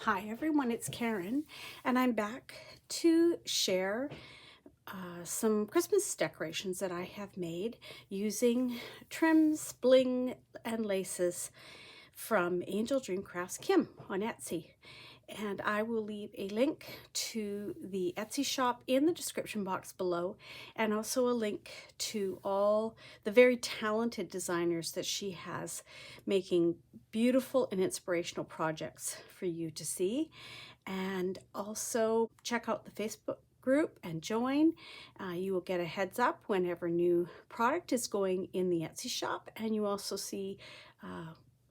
Hi everyone, it's Karen, and I'm back to share some Christmas decorations that I have made using trims, bling, and laces from AngeldreamCraftsKim on Etsy. And I will leave a link to the Etsy shop in the description box below, and also a link to all the very talented designers that she has making beautiful and inspirational projects for you to see. And also check out the Facebook group and join. You will get a heads up whenever new product is going in the Etsy shop, and you also see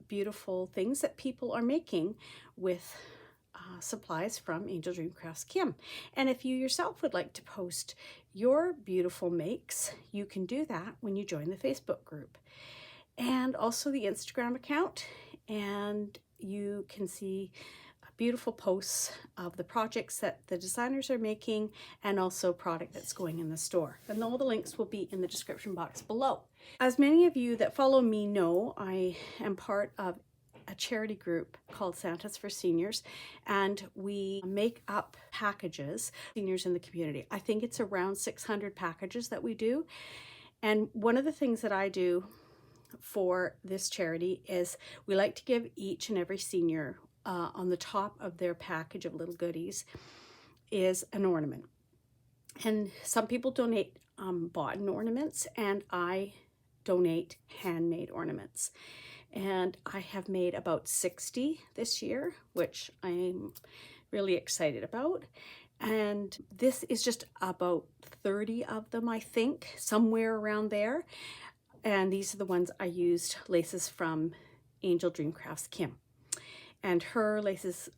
beautiful things that people are making with supplies from AngeldreamCraftsKim. And if you yourself would like to post your beautiful makes, you can do that when you join the Facebook group and also the Instagram account, and you can see beautiful posts of the projects that the designers are making and also product that's going in the store. And all the links will be in the description box below. As many of you that follow me know, I am part of a charity group called Santa's for Seniors, and we make up packages for seniors in the community. I think it's around 600 packages that we do. And one of the things that I do for this charity is we like to give each and every senior on the top of their package of little goodies is an ornament. And some people donate bought ornaments, and I donate handmade ornaments. And I have made about 60 this year, which I'm really excited about. And this is just about 30 of them, I think, somewhere around there. And these are the ones I used laces from AngeldreamCraftsKim. And her laces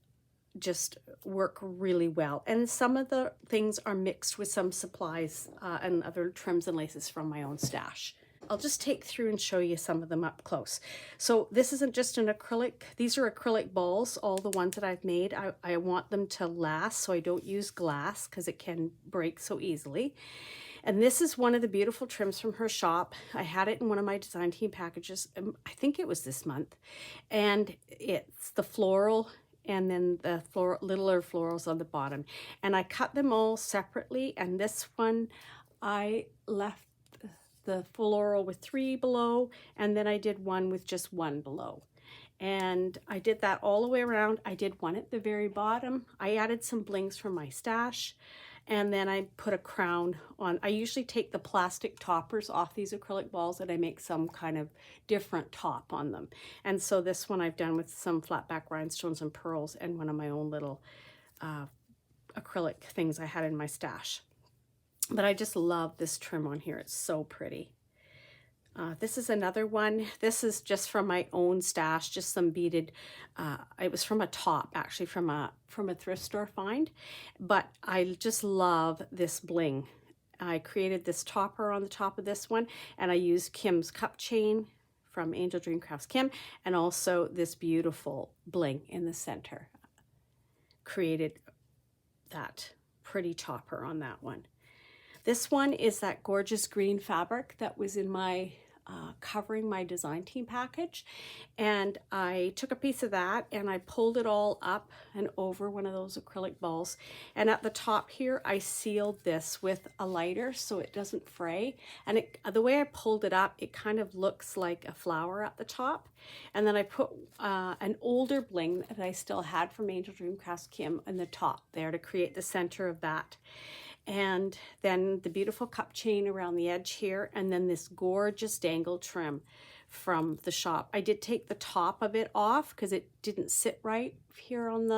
just work really well. And some of the things are mixed with some supplies and other trims and laces from my own stash. I'll just take through and show you some of them up close. So this isn't just an acrylic. These are acrylic balls, all the ones that I've made. I want them to last, so I don't use glass because it can break so easily. And this is one of the beautiful trims from her shop. I had it in one of my design team packages. I think it was this month. And it's the floral and then the littler florals on the bottom. And I cut them all separately. And this one, I left the floral with 3 below, and then I did one with just 1 below. And I did that all the way around. I did one at the very bottom. I added some blings from my stash, and then I put a crown on. I usually take the plastic toppers off these acrylic balls and I make some kind of different top on them. And so this one I've done with some flat back rhinestones and pearls and one of my own little acrylic things I had in my stash. But I just love this trim on here. It's so pretty. This is another one. This is just from my own stash, just some beaded, it was from a top, actually from a thrift store find. But I just love this bling. I created this topper on the top of this one, and I used Kim's cup chain from AngeldreamCraftsKim, and also this beautiful bling in the center. Created that pretty topper on that one. This one is that gorgeous green fabric that was in my covering my design team package, and I took a piece of that and I pulled it all up and over one of those acrylic balls, and at the top here I sealed this with a lighter so it doesn't fray. And the way I pulled it up, it kind of looks like a flower at the top. And then I put an older bling that I still had from AngeldreamCraftsKim in the top there to create the center of that. And then the beautiful cup chain around the edge here, and then this gorgeous dangle trim from the shop. I did take the top of it off because it didn't sit right here on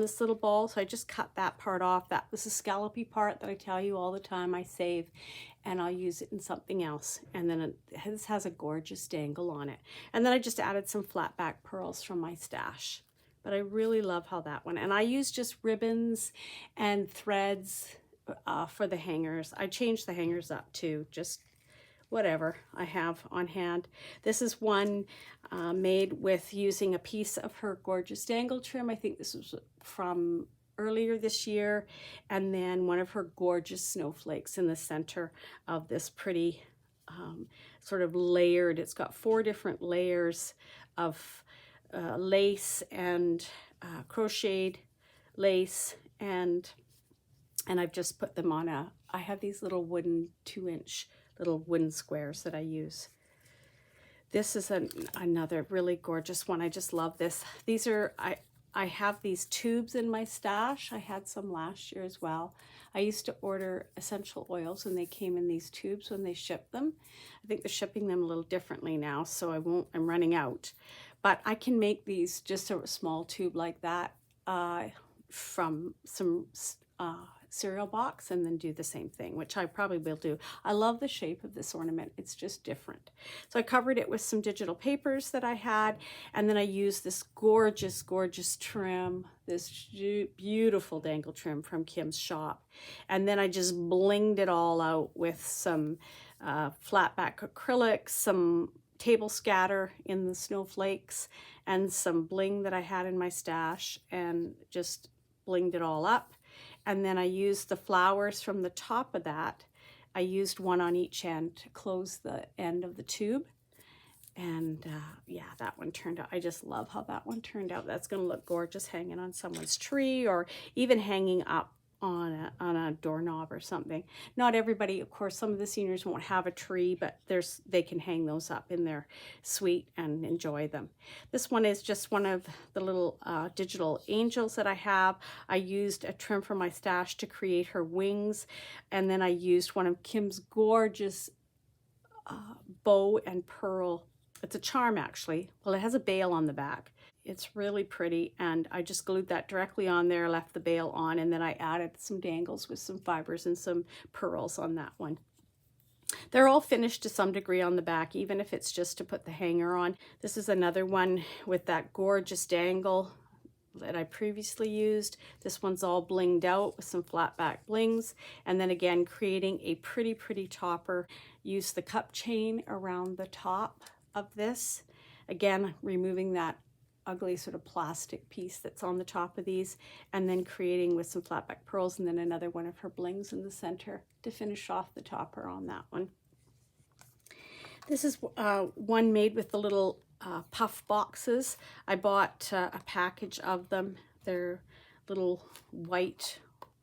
this little ball, so I just cut that part off. That was the scallopy part that I tell you all the time I save, and I'll use it in something else. And then this has a gorgeous dangle on it. And then I just added some flat back pearls from my stash. But I really love how that one, and I use just ribbons and threads for the hangers. I changed the hangers up too, just whatever I have on hand. This is one made with using a piece of her gorgeous dangle trim. I think this was from earlier this year. And then one of her gorgeous snowflakes in the center of this pretty sort of layered, it's got 4 different layers of lace and crocheted lace, and I've just put them on I have these little wooden 2-inch little wooden squares that I use. This is another really gorgeous one. I just love this. These are, I have these tubes in my stash. I had some last year as well. I used to order essential oils and they came in these tubes when they shipped them. I think they're shipping them a little differently now, so I'm running out. But I can make these, just a small tube like that, from some cereal box, and then do the same thing, which I probably will do. I love the shape of this ornament. It's just different. So I covered it with some digital papers that I had, and then I used this gorgeous, gorgeous trim, this beautiful dangle trim from Kim's shop. And then I just blinged it all out with some flat back acrylics, some table scatter in the snowflakes, and some bling that I had in my stash, and just blinged it all up. And then I used the flowers from the top of that. I used one on each end to close the end of the tube. And yeah, that one turned out, I just love how that one turned out. That's going to look gorgeous hanging on someone's tree, or even hanging up on a doorknob or something. Not everybody, of course, some of the seniors won't have a tree, but they can hang those up in their suite and enjoy them. This one is just one of the little digital angels that I have. I used a trim from my stash to create her wings, and then I used one of Kim's gorgeous bow and pearl. It's a charm, actually. Well, it has a bail on the back. It's really pretty, and I just glued that directly on there, left the bail on, and then I added some dangles with some fibers and some pearls on that one. They're all finished to some degree on the back, even if it's just to put the hanger on. This is another one with that gorgeous dangle that I previously used. This one's all blinged out with some flat back blings, and then again creating a pretty, pretty topper. Use the cup chain around the top of this. Again, removing that ugly sort of plastic piece that's on the top of these, and then creating with some flat back pearls, and then another one of her blings in the center to finish off the topper on that one. This is one made with the little puff boxes. I bought a package of them. They're little white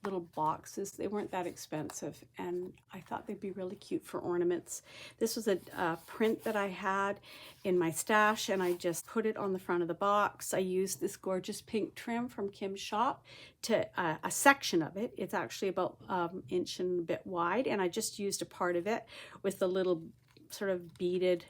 little boxes. They weren't that expensive, and I thought they'd be really cute for ornaments. This was a print that I had in my stash, and I just put it on the front of the box. I used this gorgeous pink trim from Kim's shop to a section of it. It's actually about an inch and a bit wide, and I just used a part of it with the little sort of beaded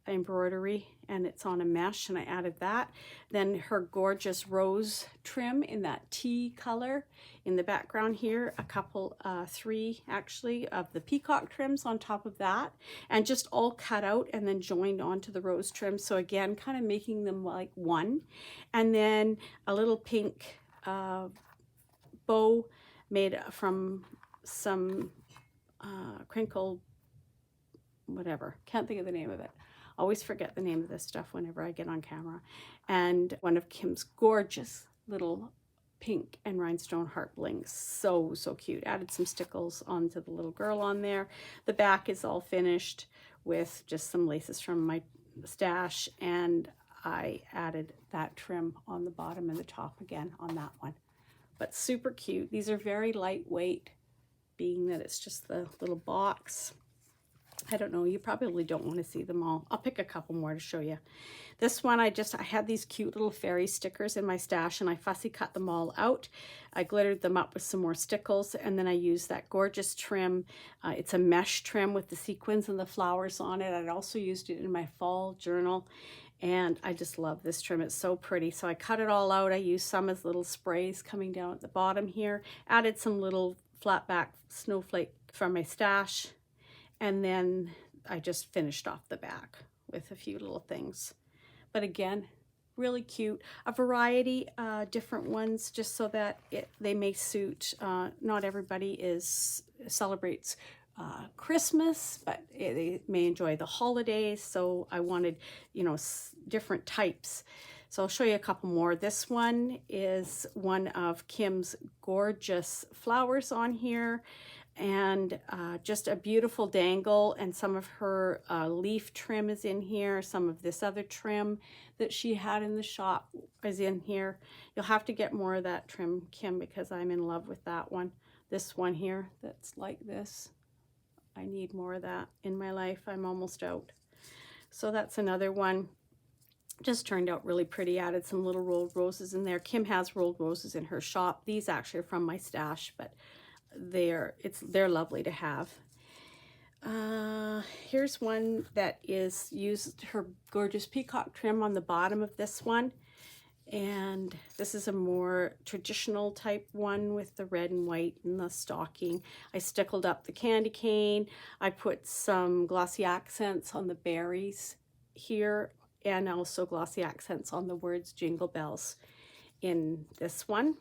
embroidery, and it's on a mesh, and I added that. Then her gorgeous rose trim in that tea color in the background here, a couple, 3 actually, of the peacock trims on top of that, and just all cut out and then joined onto the rose trim. So again, kind of making them like one. And then a little pink bow made from some crinkled, whatever, can't think of the name of it. Always forget the name of this stuff whenever I get on camera. And one of Kim's gorgeous little pink and rhinestone heart blings. So, so cute. Added some stickles onto the little girl on there. The back is all finished with just some laces from my stash, and I added that trim on the bottom and the top again on that one. But super cute. These are very lightweight, being that it's just the little box. I don't know, you probably don't want to see them all. I'll pick a couple more to show you. This one, I had these cute little fairy stickers in my stash, and I fussy cut them all out. I glittered them up with some more stickles, and then I used that gorgeous trim. It's a mesh trim with the sequins and the flowers on it. I'd also used it in my fall journal, and I just love this trim. It's so pretty. So I cut it all out. I used some as little sprays coming down at the bottom here. Added some little flat back snowflake from my stash. And then I just finished off the back with a few little things. But again, really cute. A variety, different ones, just so that they may suit. Not everybody celebrates Christmas, but they may enjoy the holidays. So I wanted, different types. So I'll show you a couple more. This one is one of Kim's gorgeous flowers on here. and just a beautiful dangle, and some of her leaf trim is in here. Some of this other trim that she had in the shop is in here. You'll have to get more of that trim, Kim, because I'm in love with that one. This one here that's like this. I need more of that in my life. I'm almost out. So that's another one. Just turned out really pretty. Added some little rolled roses in there. Kim has rolled roses in her shop. These actually are from my stash, but they're lovely to have. Here's one that is used her gorgeous peacock trim on the bottom of this one, and this is a more traditional type one with the red and white and the stocking. I stickled up the candy cane. I put some glossy accents on the berries here, and also glossy accents on the words Jingle Bells in this one.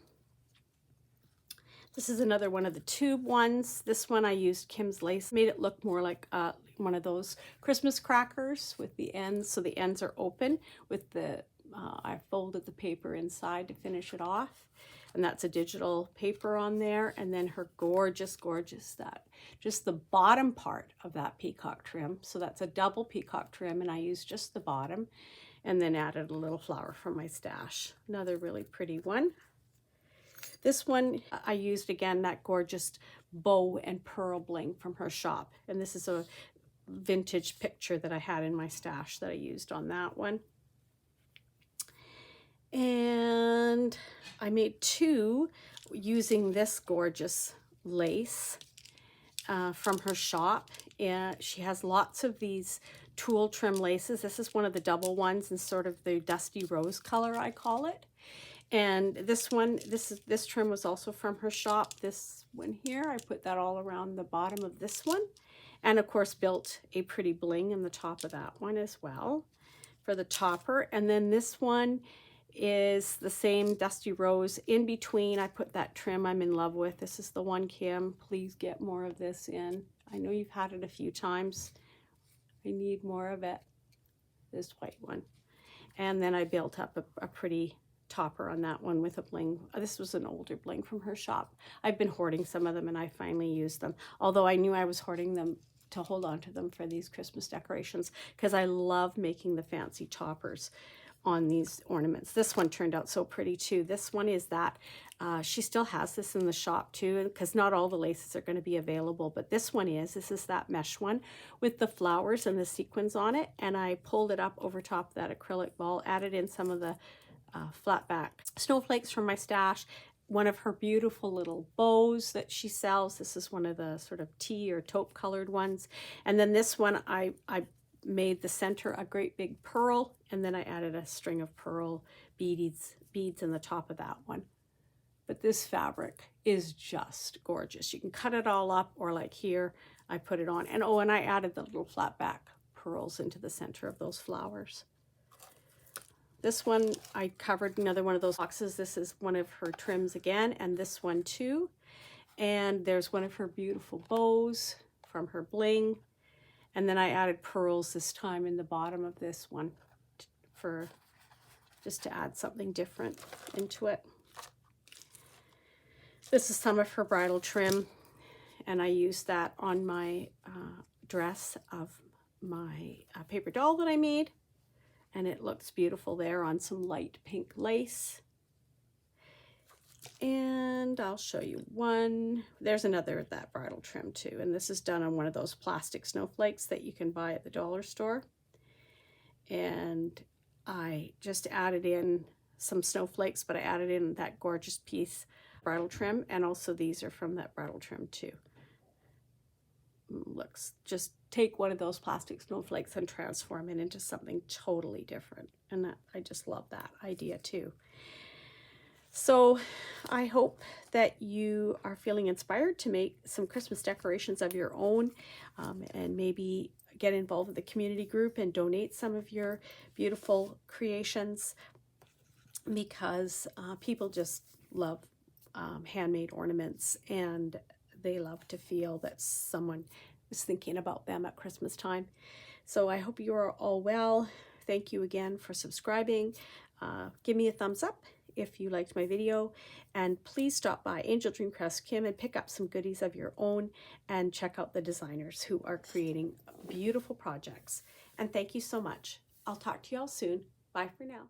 This is another one of the tube ones. This one I used Kim's lace, made it look more like one of those Christmas crackers with the ends, so the ends are open with the, I folded the paper inside to finish it off, and that's a digital paper on there. And then her gorgeous, that just the bottom part of that peacock trim. So that's a double peacock trim, and I used just the bottom, and then added a little flower from my stash. Another really pretty one. This one, I used, again, that gorgeous bow and pearl bling from her shop. And this is a vintage picture that I had in my stash that I used on that one. And I made two using this gorgeous lace from her shop. And she has lots of these tulle trim laces. This is one of the double ones in sort of the dusty rose color, I call it. And this one, this trim was also from her shop. This one here, I put that all around the bottom of this one. And of course built a pretty bling in the top of that one as well for the topper. And then this one is the same dusty rose. In between, I put that trim I'm in love with. This is the one, Kim. Please get more of this in. I know you've had it a few times. I need more of it. This white one. And then I built up a pretty topper on that one with a bling. This was an older bling from her shop. I've been hoarding some of them, and I finally used them. Although I knew I was hoarding them to hold on to them for these Christmas decorations, because I love making the fancy toppers on these ornaments. This one turned out so pretty too. This one is that, she still has this in the shop too, because not all the laces are going to be available, but this one is. This is that mesh one with the flowers and the sequins on it, and I pulled it up over top of that acrylic ball, added in some of the flat back snowflakes from my stash, one of her beautiful little bows that she sells. This is one of the sort of tea or taupe colored ones. And then this one, I made the center a great big pearl, and then I added a string of pearl beads in the top of that one. But this fabric is just gorgeous. You can cut it all up, or like here, I put it on. And oh, and I added the little flat back pearls into the center of those flowers. This one, I covered another one of those boxes. This is one of her trims again, and this one too. And there's one of her beautiful bows from her bling. And then I added pearls this time in the bottom of this one for just to add something different into it. This is some of her bridal trim, and I used that on my dress of my paper doll that I made. And it looks beautiful there on some light pink lace. And I'll show you one. There's another of that bridal trim too. And this is done on one of those plastic snowflakes that you can buy at the dollar store. And I just added in some snowflakes, but I added in that gorgeous piece bridal trim. And also these are from that bridal trim too. Looks, just take one of those plastic snowflakes and transform it into something totally different. And that, I just love that idea too. So I hope that you are feeling inspired to make some Christmas decorations of your own, and maybe get involved with the community group and donate some of your beautiful creations, because people just love handmade ornaments, and they love to feel that someone is thinking about them at Christmas time. So I hope you are all well. Thank you again for subscribing. Give me a thumbs up if you liked my video, and please stop by AngeldreamCraftsKim and pick up some goodies of your own and check out the designers who are creating beautiful projects. And thank you so much. I'll talk to you all soon. Bye for now.